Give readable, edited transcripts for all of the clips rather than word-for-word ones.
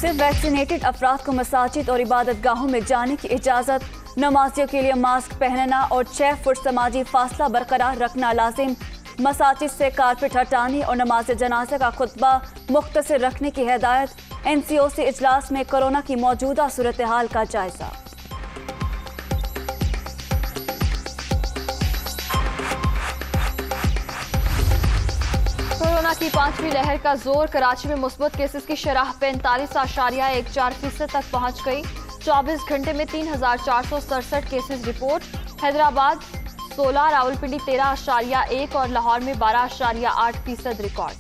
सिर्फ वैक्सीनेटेड अफराद को मसाजिद और इबादत गाहों में जाने की इजाज़त। नमाजियों के लिए मास्क पहनना और 6 फुट समाजी फासला बरकरार रखना लाजिम। मसाजिद से कारपेट हटाने और नमाज जनाजे का खुतबा मुख्तसर रखने की हिदायत। NCOC इजलास में कोरोना की मौजूदा सूरत हाल का जायजा। कोरोना की 5वीं लहर का जोर। कराची में मुस्बत केसेस की शरह 45.14% तक पहुंच गई। 24 घंटे में 3,467 केसेस रिपोर्ट। हैदराबाद 16, रावलपिंडी 13.1 और लाहौर में 12.8% रिकॉर्ड।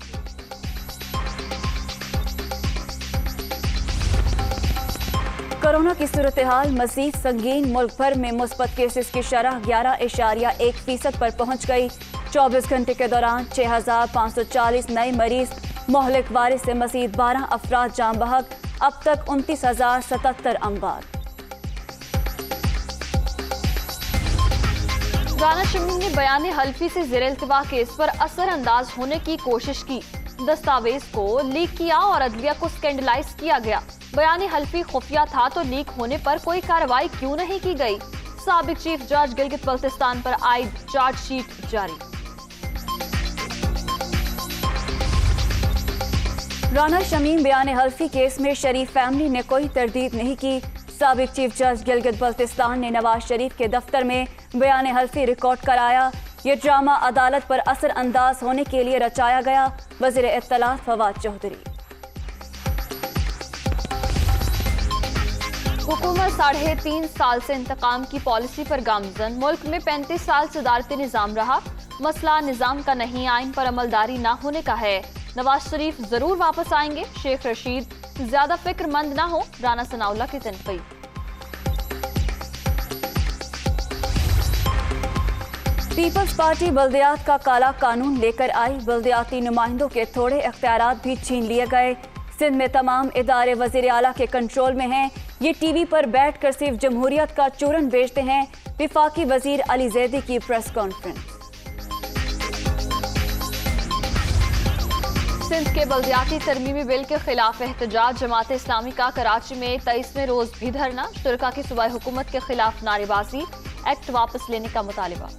कोरोना की सूरत हाल मजीद संगीन। मुल्क भर में मुस्बत केसेस की शरह 11.1% पर पहुंच गई। 24 घंटे के दौरान 6,540 नए मरीज। मोहलिक वायरस से मजीद 12 अफराद जान बहक। अब तक 29,077 अमवात। राना शमीम ने बयान हल्फी से ज़ेर इल्तिवा केस पर असरअंदाज होने की कोशिश की। दस्तावेज को लीक किया और अदलिया को स्कैंडलाइज किया गया। बयान हल्फी खुफिया था तो लीक होने पर कोई कार्रवाई क्यों नहीं की गई। साबिक चीफ जज गिलगित बल्तिस्तान पर आयद चार्जशीट जारी। राना शमीम बयान हल्फी केस में शरीफ फैमिली ने कोई तरदीद नहीं की। साबिक चीफ जज गिलगित बल्तिस्तान ने नवाज शरीफ के दफ्तर में बयान हल्फी रिकॉर्ड कराया। ये ड्रामा अदालत पर असर अंदाज होने के लिए रचाया गया। वज़ीर इत्तलात फवाद चौधरी। हुकूमत 3.5 साल से इंतकाम की पॉलिसी पर गामजन। मुल्क में 35 साल सदारती निज़ाम रहा। मसला निज़ाम का नहीं, आइन पर अमलदारी न होने का है। नवाज शरीफ जरूर वापस आएंगे। शेख रशीद ज्यादा फिक्रमंद ना हो। राना सनाउल्लाह की तनकीद। पीपल्स पार्टी बल्दियात का काला कानून लेकर आई। बल्दियाती नुमाइंदों के थोड़े इख्तियारात भी छीन लिए गए। सिंध में तमाम इदारे वज़ीर आला के कंट्रोल में हैं। ये टीवी पर बैठकर सिर्फ जमहूरियत का चूरन बेचते हैं। विफाकी वजीर अली जैदी की प्रेस कॉन्फ्रेंस। सिंध के बल्दियाती तरमीमी बिल के खिलाफ एहतजाज। जमात इस्लामी का कराची में 23वें रोज भी धरना। शुरका की सूबाई हुकूमत के खिलाफ नारेबाजी। एक्ट वापस लेने का मुतालिबा।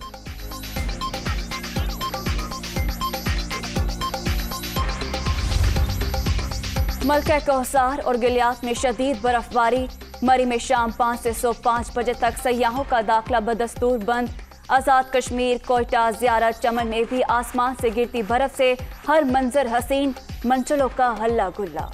मलका कौसार और गिलियात में शदीद बर्फबारी। मरी में शाम 5 से सुबह 5 बजे तक सयाहों का दाखिला बदस्तूर बंद। आज़ाद कश्मीर, कोयटा, ज़ियारत, चमन में भी आसमान से गिरती बर्फ से हर मंजर हसीन। मंचलों का हल्ला गुल्ला।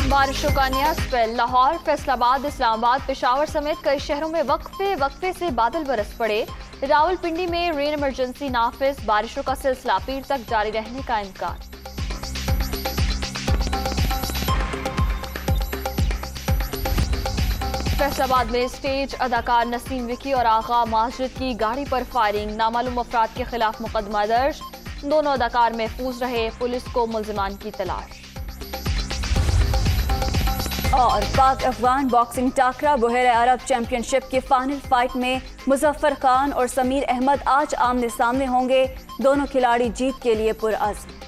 बारिशों का नया स्पेल। लाहौर, फैसलाबाद, इस्लामाबाद, पेशावर समेत कई शहरों में वक्फे से बादल बरस पड़े। रावलपिंडी में रेन इमरजेंसी नाफिज। बारिशों का सिलसिला पीर तक जारी रहने का इम्कान। फैसलाबाद में स्टेज अदाकार नसीम विकी और आगा माजिद की गाड़ी पर फायरिंग। नामालूम अफराद के खिलाफ मुकदमा दर्ज। दोनों अदाकार महफूज रहे। पुलिस को मुल्जिमान की तलाश। और पाक अफगान बॉक्सिंग टाकरा बहरे अरब चैंपियनशिप की फाइनल फाइट में मुजफ्फर खान और समीर अहमद आज आमने सामने होंगे। दोनों खिलाड़ी जीत के लिए पुरअज़्म।